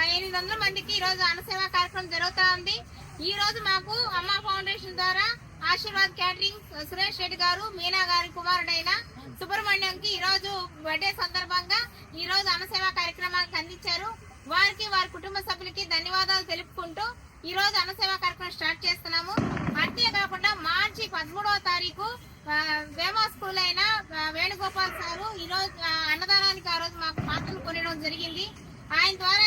800 మందికి ఈ రోజు అన్నసేవ కార్యక్రమం జరుగుతా ఉంది. ఈ రోజు మాకు అమ్మ ఫౌండేషన్ ద్వారా ఆశీర్వాద్ క్యాటరింగ్ సురేష్ రెడ్డి గారు, మీనా గారి కుమారుడైన సుబ్రహ్మణ్యంకి ఈ రోజు బర్త్డే సందర్భంగా ఈ రోజు అన్నసేవ కార్యక్రమానికి అందించారు. వారికి వారి కుటుంబ సభ్యులకి ధన్యవాదాలు తెలుపుకుంటూ ఈ రోజు అన్నసేవ కార్యక్రమం స్టార్ట్ చేస్తున్నాము. అంతేకాకుండా మార్చి 13వ తారీఖు వేమా స్కూల్ అయిన వేణుగోపాల్ సారు ఈ రోజు అన్నదానానికి ఆ రోజు మాకు పాత్రలు కొనడం జరిగింది. ఆయన ద్వారా